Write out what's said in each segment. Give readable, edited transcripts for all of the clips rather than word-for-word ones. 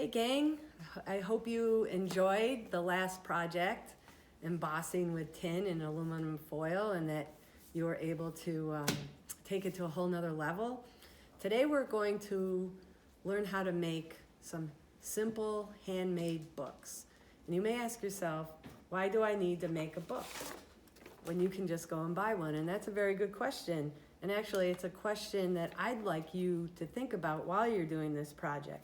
Hey gang, I hope you enjoyed the last project, embossing with tin and aluminum foil, and that you were able to take it to a whole nother level. Today we're going to learn how to make some simple handmade books. And you may ask yourself, why do I need to make a book when you can just go and buy one? And that's a very good question. And actually it's a question that I'd like you to think about while you're doing this project.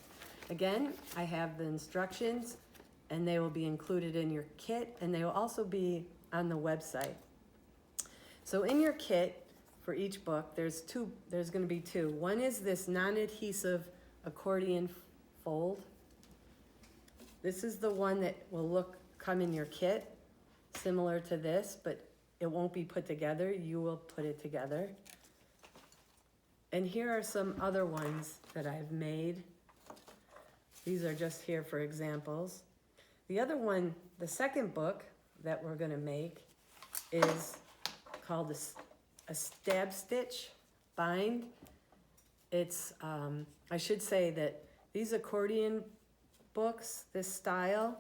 Again, I have the instructions and they will be included in your kit, and they will also be on the website. So in your kit for each book, there's going to be two. One is this non-adhesive accordion fold. This is the one that will come in your kit, similar to this, but it won't be put together. You will put it together. And here are some other ones that I've made. These are just here for examples. The other one, the second book that we're going to make is called a stab stitch bind. It's, I should say that these accordion books, this style,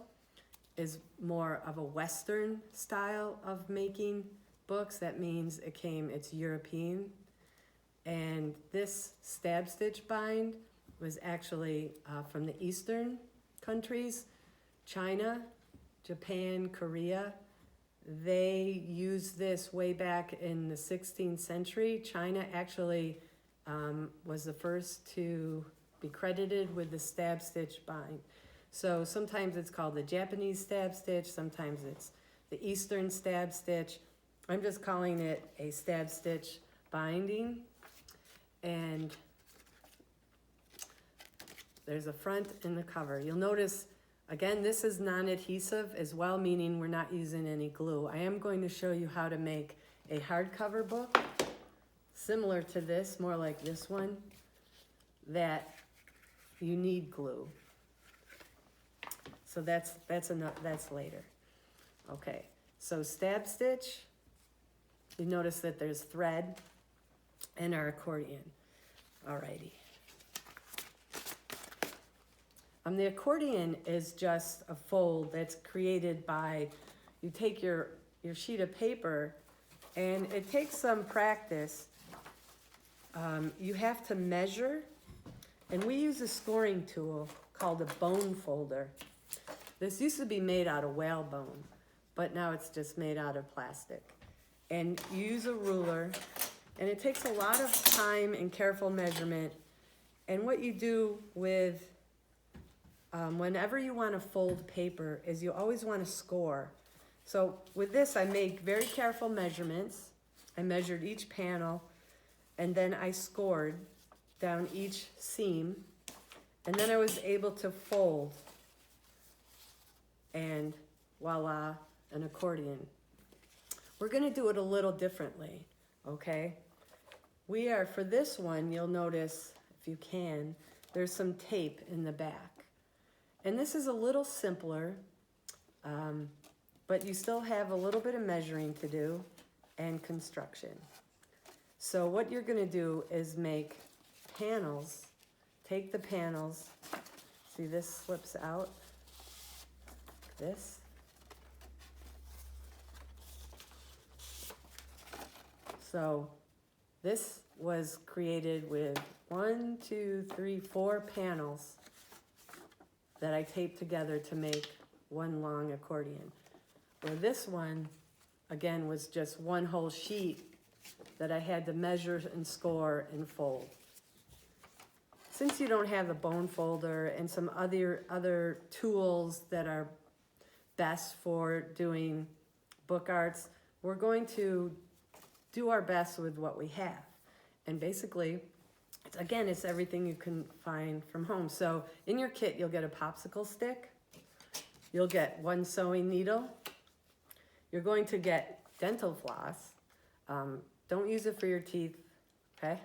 is more of a Western style of making books. That means it's European. And this stab stitch bind was actually from the Eastern countries, China, Japan, Korea. They used this way back in the 16th century. China actually was the first to be credited with the stab stitch bind. So sometimes it's called the Japanese stab stitch, sometimes it's the Eastern stab stitch. I'm just calling it a stab stitch binding. And there's a front and the cover. You'll notice, again, this is non-adhesive as well, meaning we're not using any glue. I am going to show you how to make a hardcover book, similar to this, more like this one, that you need glue. So that's later. Okay, so stab stitch, you notice that there's thread and our accordion. Alrighty. The accordion is just a fold that's created by, you take your sheet of paper, and it takes some practice. You have to measure, and we use a scoring tool called a bone folder. This used to be made out of whalebone, but now it's just made out of plastic. And you use a ruler, and it takes a lot of time and careful measurement. And what you do with whenever you want to fold paper is you always want to score. So with this, I made very careful measurements. I measured each panel, and then I scored down each seam, and then I was able to fold, and voila, an accordion. We're going to do it a little differently, okay? For this one, you'll notice, if you can, there's some tape in the back. And this is a little simpler, but you still have a little bit of measuring to do and construction. So what you're going to do is make panels. Take the panels. See, this slips out. This. So this was created with 1, 2, 3, 4 panels that I taped together to make one long accordion. Where this one, again, was just one whole sheet that I had to measure and score and fold. Since you don't have the bone folder and some other tools that are best for doing book arts, we're going to do our best with what we have. And basically, again, it's everything you can find from home. So in your kit, you'll get a popsicle stick. You'll get one sewing needle. You're going to get dental floss. Don't use it for your teeth, okay?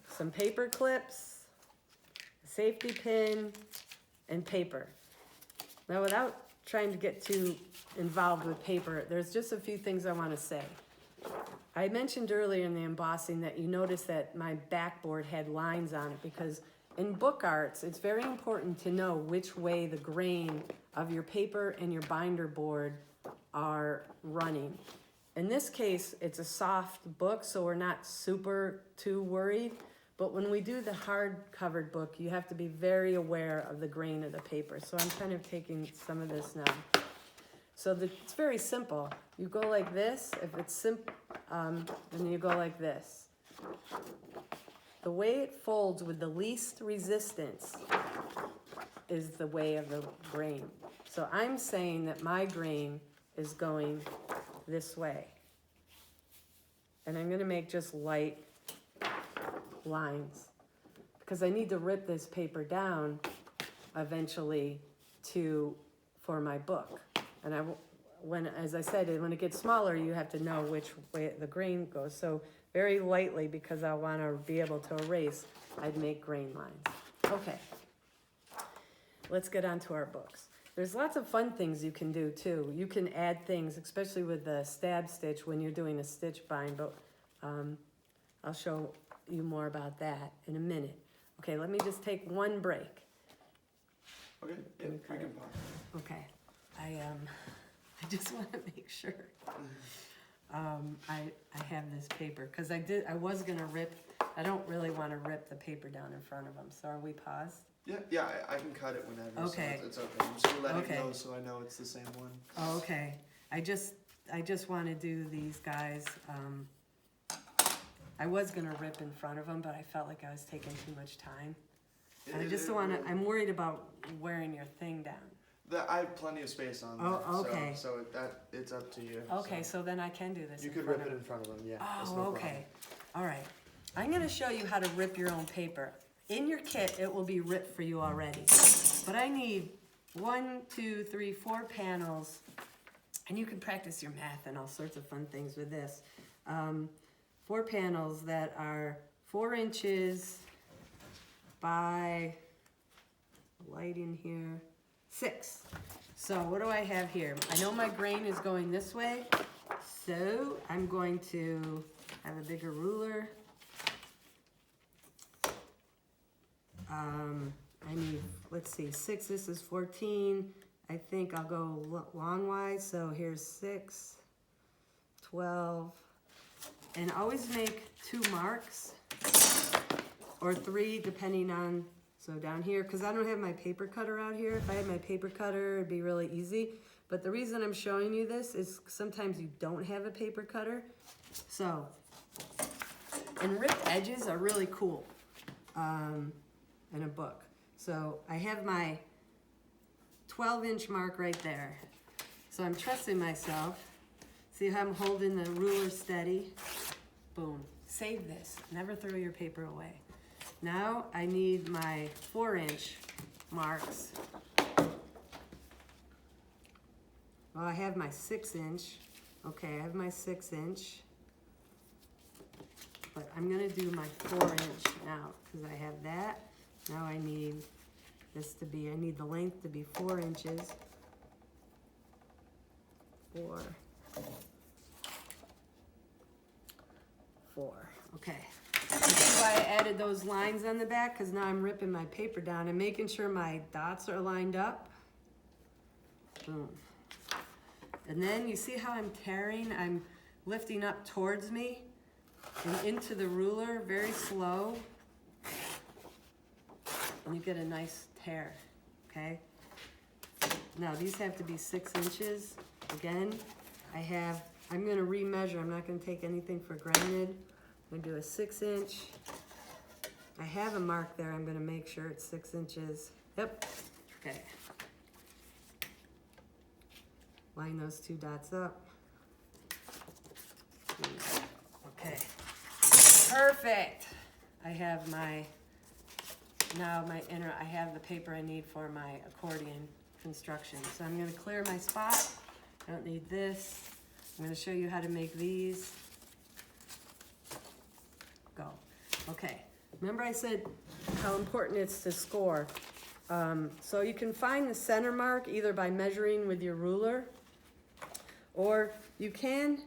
Some paper clips, a safety pin, and paper. Now, without trying to get too involved with paper, there's just a few things I want to say. I mentioned earlier in the embossing that you notice that my backboard had lines on it because in book arts, it's very important to know which way the grain of your paper and your binder board are running. In this case, it's a soft book, so we're not super too worried. But when we do the hard-covered book, you have to be very aware of the grain of the paper. So I'm kind of taking some of this now. So it's very simple. You go like this. If it's simple, then you go like this. The way it folds with the least resistance is the way of the grain. So I'm saying that my grain is going this way. And I'm gonna make just light lines because I need to rip this paper down eventually for my book. And as I said, when it gets smaller, you have to know which way the grain goes. So very lightly, because I want to be able to erase, I'd make grain lines. Okay, let's get on to our books. There's lots of fun things you can do too. You can add things, especially with the stab stitch when you're doing a stitch bind, but I'll show you more about that in a minute. Okay, let me just take one break. Okay, yeah, we can pause. Okay, I just want to make sure I have this paper, because I was gonna rip. I don't really want to rip the paper down in front of them. So are we paused? Yeah, I can cut it whenever. Okay. So it's okay. I'm just gonna let Okay. it go so I know it's the same one. Oh, okay. I just want to do these guys. I was gonna rip in front of them, but I felt like I was taking too much time. And I just don't want to. I'm worried about wearing your thing down. I have plenty of space on there. Oh, okay. So it's up to you. Okay, so then I can do this. You could rip it in front of them, yeah. That's no Okay. All right. I'm going to show you how to rip your own paper. In your kit, it will be ripped for you already. But I need 1, 2, 3, 4 panels, and you can practice your math and all sorts of fun things with this. 4 panels that are 4 inches by, light in here, 6. So what do I have here? I know my grain is going this way, so I'm going to have a bigger ruler. I need, let's see, 6, this is 14. I think I'll go longwise, so here's 6, 12, and always make 2 marks, or 3 depending on, so down here, because I don't have my paper cutter out here. If I had my paper cutter, it'd be really easy. But the reason I'm showing you this is sometimes you don't have a paper cutter. So, and ripped edges are really cool in a book. So I have my 12-inch mark right there. So I'm trusting myself. See how I'm holding the ruler steady? Boom. Save this. Never throw your paper away. Now I need my 4-inch marks. Well, I have my 6-inch. Okay, I have my 6-inch. But I'm gonna do my 4-inch now, because I have that. Now I need this to be, I need the length to be 4 inches. 4. Okay. See why I added those lines on the back? Because now I'm ripping my paper down and making sure my dots are lined up. Boom. And then you see how I'm tearing? I'm lifting up towards me and into the ruler, very slow. And you get a nice tear, okay? Now these have to be 6 inches. Again, I'm gonna remeasure. I'm not gonna take anything for granted. I'm gonna do a 6-inch. I have a mark there. I'm gonna make sure it's 6 inches. Yep, okay. Line those 2 dots up. Okay, perfect. I have I have the paper I need for my accordion construction. So I'm gonna clear my spot. I don't need this. I'm gonna show you how to make these. Go. Okay, remember I said how important it's to score. So you can find the center mark either by measuring with your ruler, or you can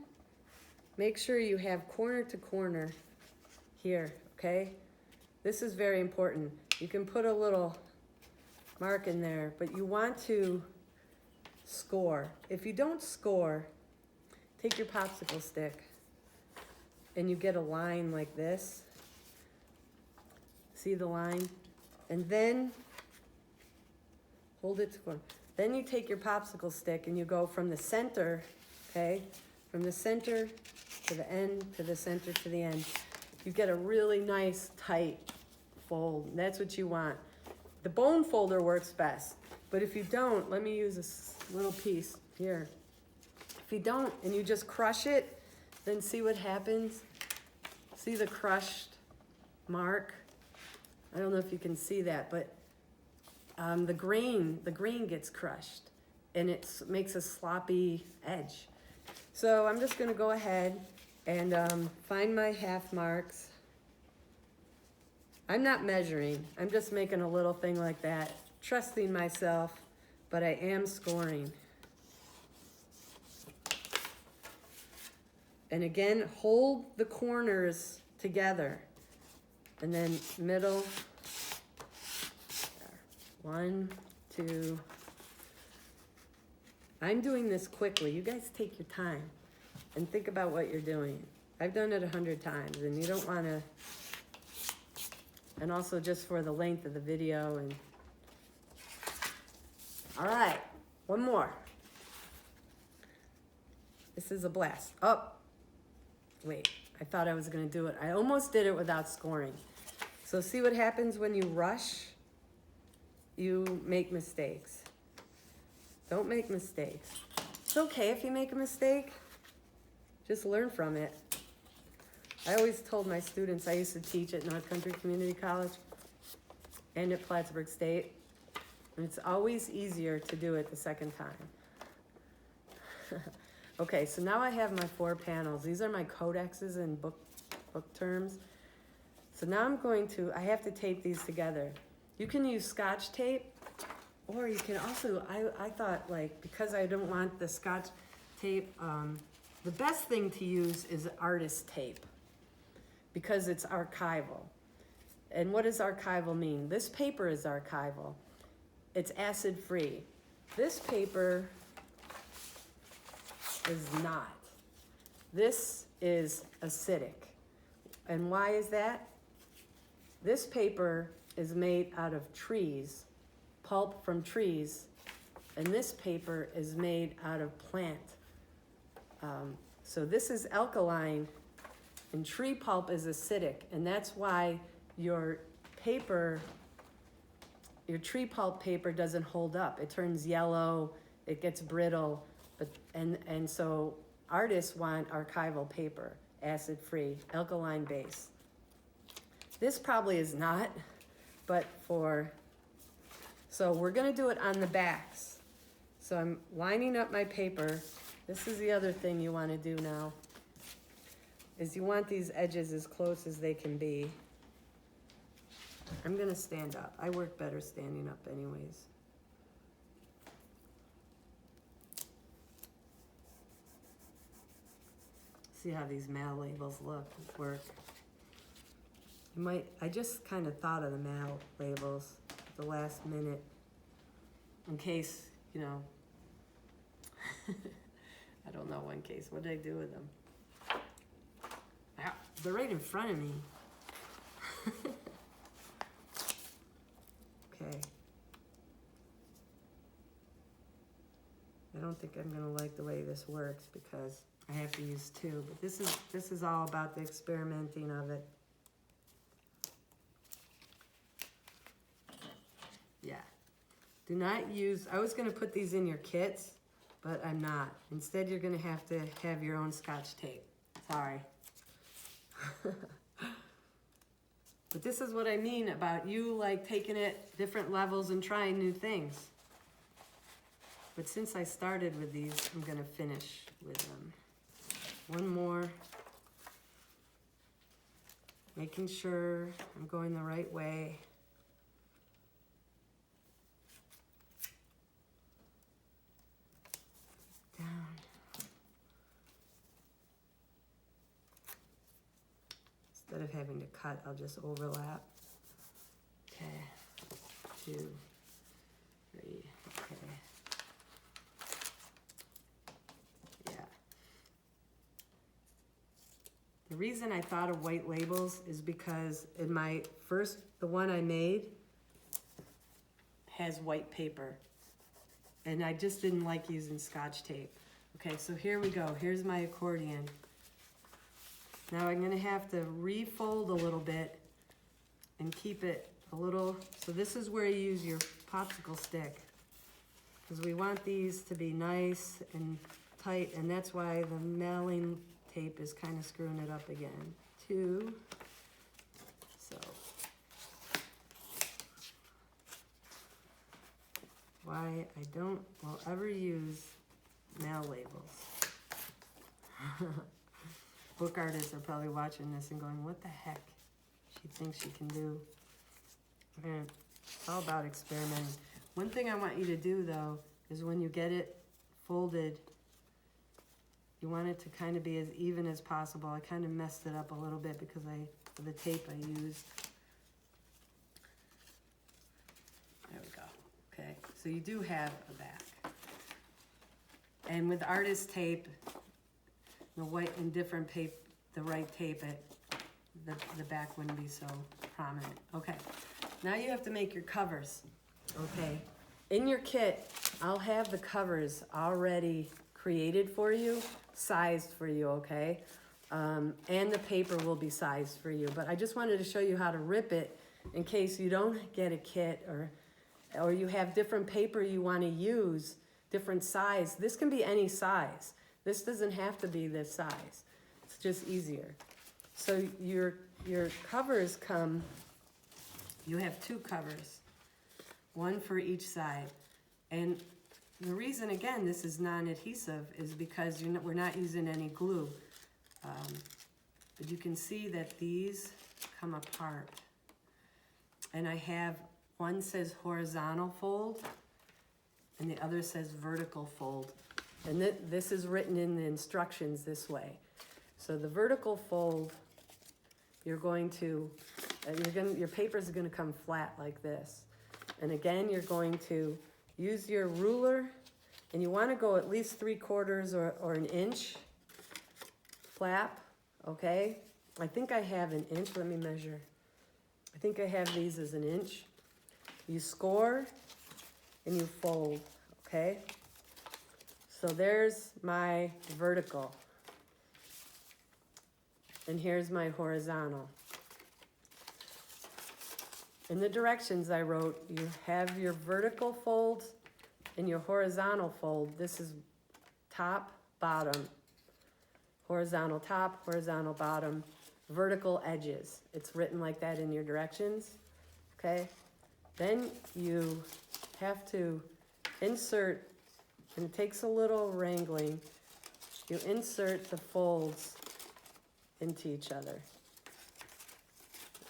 make sure you have corner to corner here, okay? This is very important. You can put a little mark in there, but you want to score. If you don't score, take your popsicle stick and you get a line like this. See the line? And then hold it to one. Then you take your popsicle stick and you go from the center, okay? From the center to the end, to the center to the end. You get a really nice tight fold. That's what you want. The bone folder works best. But if you don't, let me use this little piece here. If you don't and you just crush it, then see what happens. See the crushed mark? I don't know if you can see that, but the grain gets crushed and it makes a sloppy edge. So I'm just gonna go ahead and find my half marks. I'm not measuring, I'm just making a little thing like that, trusting myself, but I am scoring. And again, hold the corners together. And then middle, 1, 2. I'm doing this quickly. You guys take your time and think about what you're doing. I've done it 100 times and you don't want to, and also just for the length of the video. And all right, one more. This is a blast. Oh, wait, I thought I was gonna do it. I almost did it without scoring. So see what happens when you rush? You make mistakes. Don't make mistakes. It's okay if you make a mistake. Just learn from it. I always told my students, I used to teach at North Country Community College and at Plattsburgh State, and it's always easier to do it the second time. Okay, so now I have my 4 panels. These are my codexes and book terms. So now I have to tape these together. You can use Scotch tape, or you can also, I thought, like, because I don't want the Scotch tape, the best thing to use is artist tape because it's archival. And what does archival mean? This paper is archival. It's acid-free. This paper is not. This is acidic. And why is that? This paper is made out of trees, pulp from trees, and this paper is made out of plant. So this is alkaline, and tree pulp is acidic, and that's why your paper, your tree pulp paper doesn't hold up. It turns yellow, it gets brittle, and so artists want archival paper, acid-free, alkaline base. This probably is not, but so we're gonna do it on the backs. So I'm lining up my paper. This is the other thing you wanna do now, is you want these edges as close as they can be. I'm gonna stand up. I work better standing up anyways. See how these mail labels work. I just kind of thought of the mail labels at the last minute in case, you know, I don't know in case. What did I do with them? They're right in front of me. Okay. I don't think I'm gonna like the way this works because I have to use 2, but this is all about the experimenting of it. Yeah. Do not use, I was gonna put these in your kits, but I'm not. Instead, you're gonna have to have your own Scotch tape. Sorry. But this is what I mean about you like taking it different levels and trying new things. But since I started with these, I'm gonna finish with them. One more. Making sure I'm going the right way. Down. Instead of having to cut, I'll just overlap. Okay. 2, 3, okay. Yeah. The reason I thought of white labels is because in my first, the one I made has white paper. And I just didn't like using Scotch tape. Okay, so here we go. Here's my accordion. Now I'm gonna have to refold a little bit and keep it a little, so this is where you use your popsicle stick. Because we want these to be nice and tight, and that's why the mailing tape is kind of screwing it up again. 2, so. Why I don't will ever use mail labels. Book artists are probably watching this and going, what the heck she thinks she can do. Man, it's all about experimenting. One thing I want you to do though, is when you get it folded, you want it to kind of be as even as possible. I kind of messed it up a little bit because of the tape I used. There we go. Okay, so you do have a back. And with artist tape, the white and different tape, the right tape, the back wouldn't be so prominent. Okay, now you have to make your covers. Okay, in your kit, I'll have the covers already created for you, sized for you, okay? And the paper will be sized for you. But I just wanted to show you how to rip it in case you don't get a kit or you have different paper you want to use, different size. This can be any size. This doesn't have to be this size. It's just easier. So your covers come, you have 2 covers, one for each side. And the reason, again, this is non-adhesive is because we're not using any glue. But you can see that these come apart. And I have, one says horizontal fold, and the other says vertical fold. And this is written in the instructions this way. So the vertical fold, you're going to, your paper is going to come flat like this. And again, you're going to use your ruler, and you want to go at least 3/4 or an inch flap, okay? I think I have an inch. Let me measure. I think I have these as an inch. You score and you fold, okay? So there's my vertical. And here's my horizontal. In the directions I wrote, you have your vertical fold and your horizontal fold. This is top, bottom, horizontal top, horizontal bottom, vertical edges. It's written like that in your directions, okay? Then you have to insert, and it takes a little wrangling, you insert the folds into each other.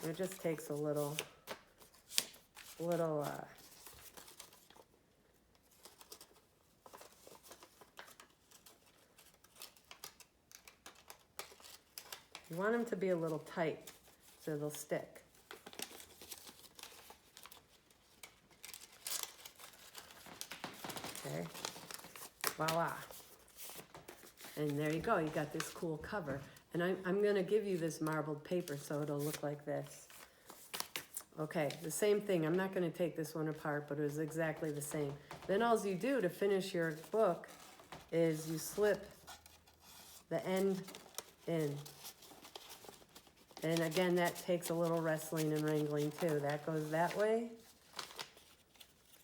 It just takes a little you want them to be a little tight so they'll stick. Okay, voila. And there you go, you got this cool cover. And I'm gonna give you this marbled paper so it'll look like this. Okay, the same thing. I'm not gonna take this one apart, but it was exactly the same. Then all you do to finish your book is you slip the end in. And again, that takes a little wrestling and wrangling too. That goes that way.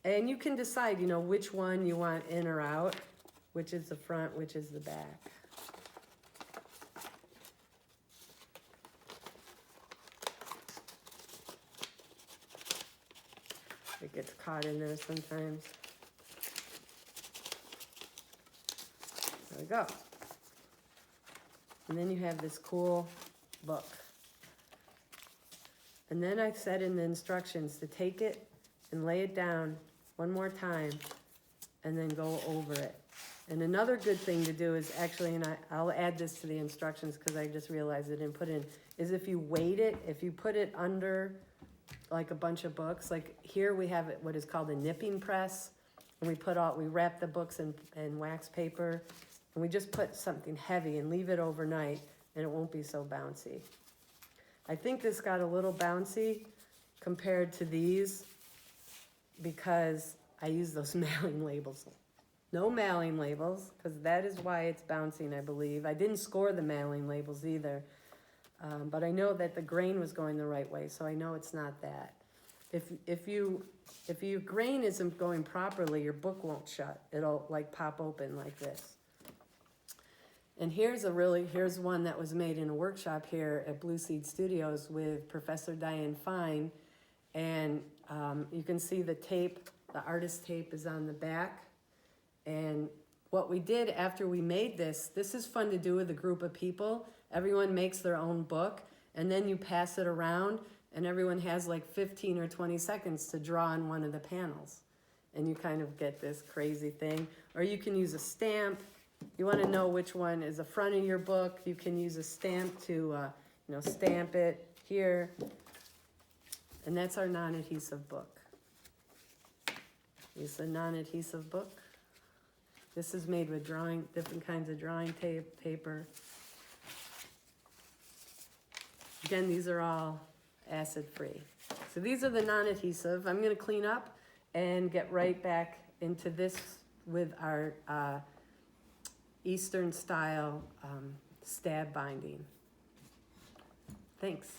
And you can decide, which one you want in or out, which is the front, which is the back. It gets caught in there sometimes. There we go. And then you have this cool book. And then I said in the instructions to take it and lay it down one more time and then go over it. And another good thing to do is actually, and I'll add this to the instructions because I just realized I didn't put it in, is if you weight it, if you put it under like a bunch of books. Like here we have what is called a nipping press, and we wrap the books in wax paper, and we just put something heavy and leave it overnight, and it won't be so bouncy. I think this got a little bouncy compared to these because I use those mailing labels. No mailing labels, because that is why it's bouncing, I believe. I didn't score the mailing labels either, but I know that the grain was going the right way, so I know it's not that. If your grain isn't going properly, your book won't shut. It'll like pop open like this. And here's one that was made in a workshop here at Blue Seed Studios with Professor Diane Fine. And you can see the tape, the artist tape is on the back. And what we did after we made this is fun to do with a group of people. Everyone makes their own book, and then you pass it around, and everyone has like 15 or 20 seconds to draw on one of the panels. And you kind of get this crazy thing. Or you can use a stamp. You want to know which one is the front of your book. You can use a stamp to, stamp it here. And that's our non-adhesive book. It's a non-adhesive book. This is made with different kinds of drawing paper. Again, these are all acid-free. So these are the non-adhesive. I'm going to clean up and get right back into this with our Eastern style stab binding. Thanks.